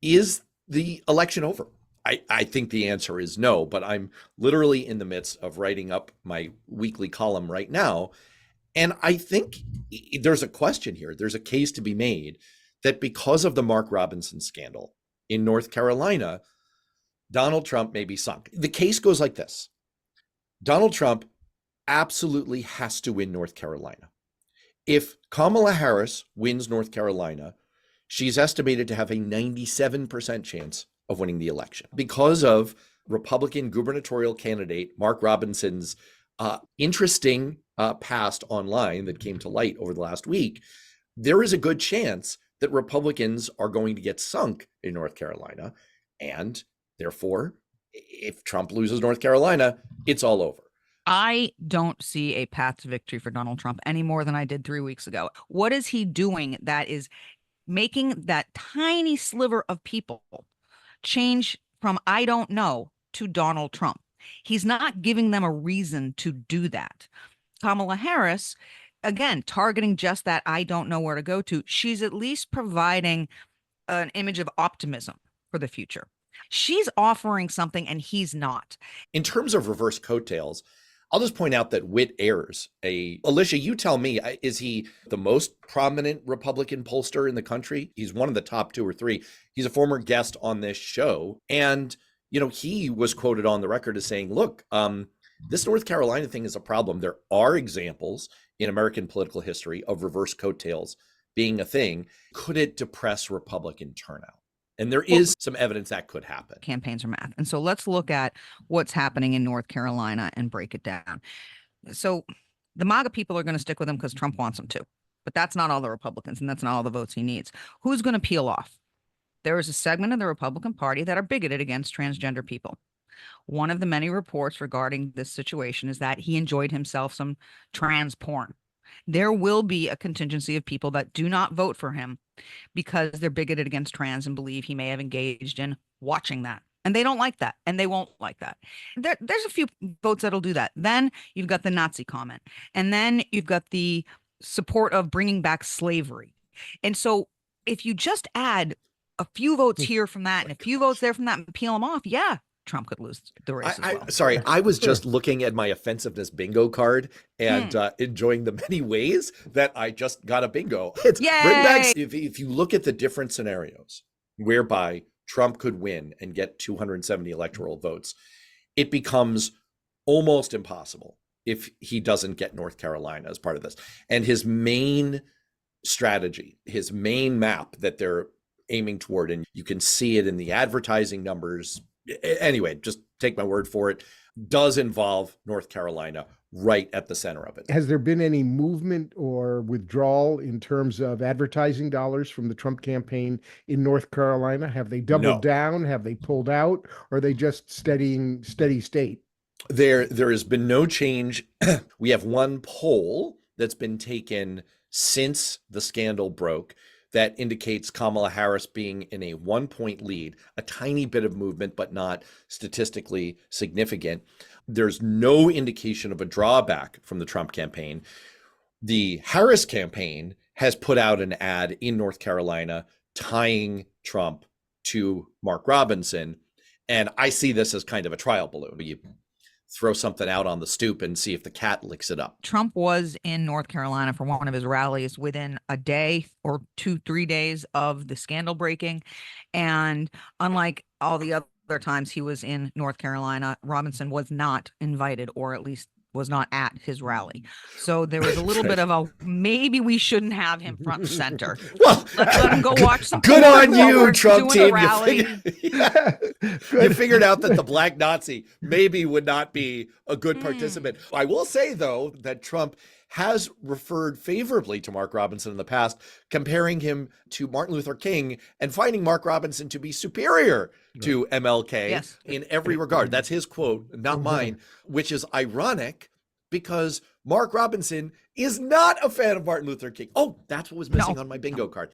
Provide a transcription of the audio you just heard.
Is the election over? I think the answer is no, but I'm literally in the midst of writing up my weekly column right now. And I think there's a question here. There's a case to be made that because of the Mark Robinson scandal in North Carolina, Donald Trump may be sunk. The case goes like this. Donald Trump absolutely has to win North Carolina. If Kamala Harris wins North Carolina, she's estimated to have a 97% chance of winning the election. Because of Republican gubernatorial candidate Mark Robinson's interesting past online that came to light over the last week, there is a good chance that Republicans are going to get sunk in North Carolina. And therefore, if Trump loses North Carolina, it's all over. I don't see a path to victory for Donald Trump any more than I did 3 weeks ago. What is he doing that is making that tiny sliver of people change from I don't know to Donald Trump? He's not giving them a reason to do that. Kamala Harris, again, targeting just that I don't know where to go to, she's at least providing an image of optimism for the future. She's offering something and he's not. In terms of reverse coattails, I'll just point out that Whit Ayers, Alicia, you tell me, is he the most prominent Republican pollster in the country? He's one of the top 2 or 3. He's a former guest on this show. And, he was quoted on the record as saying, look, this North Carolina thing is a problem. There are examples in American political history of reverse coattails being a thing. Could it depress Republican turnout? And there is some evidence that could happen. Campaigns are math. And so let's look at what's happening in North Carolina and break it down. So the MAGA people are going to stick with him because Trump wants them to. But that's not all the Republicans, and that's not all the votes he needs. Who's going to peel off? There is a segment of the Republican Party that are bigoted against transgender people. One of the many reports regarding this situation is that he enjoyed himself some trans porn. There will be a contingency of people that do not vote for him because they're bigoted against trans and believe he may have engaged in watching that. And they don't like that. And they won't like that. There's a few votes that'll do that. Then you've got the Nazi comment. And then you've got the support of bringing back slavery. And so if you just add a few votes here from that and a few votes there from that and peel them off, yeah, Trump could lose the race as well. Sorry, I was just looking at my offensiveness bingo card and enjoying the many ways that I just got a bingo. If you look at the different scenarios whereby Trump could win and get 270 electoral votes, it becomes almost impossible if he doesn't get North Carolina as part of this. And his main strategy, his main map that they're aiming toward, and you can see it in the advertising numbers, anyway, just take my word for it, does involve North Carolina right at the center of it. Has there been any movement or withdrawal in terms of advertising dollars from the Trump campaign in North Carolina? Have they doubled down? Have they pulled out? Or are they just steady state? There has been no change. We have one poll that's been taken since the scandal broke that indicates Kamala Harris being in a 1-point lead, a tiny bit of movement, but not statistically significant. There's no indication of a drawback from the Trump campaign. The Harris campaign has put out an ad in North Carolina tying Trump to Mark Robinson. And I see this as kind of a trial balloon. You throw something out on the stoop and see if the cat licks it up. Trump was in North Carolina for one of his rallies within a day or 2-3 days of the scandal breaking. And unlike all the other times he was in North Carolina, Robinson was not invited, or at least was not at his rally. So there was a little bit of a, maybe we shouldn't have him front and center. Well, let's let him go watch some. Good on you, Trump team. You figured out that the black Nazi maybe would not be a good participant. I will say, though, that Trump has referred favorably to Mark Robinson in the past, comparing him to Martin Luther King and finding Mark Robinson to be superior to MLK in every regard. That's his quote, not mine, which is ironic because Mark Robinson is not a fan of Martin Luther King. Oh, that's what was missing on my bingo card.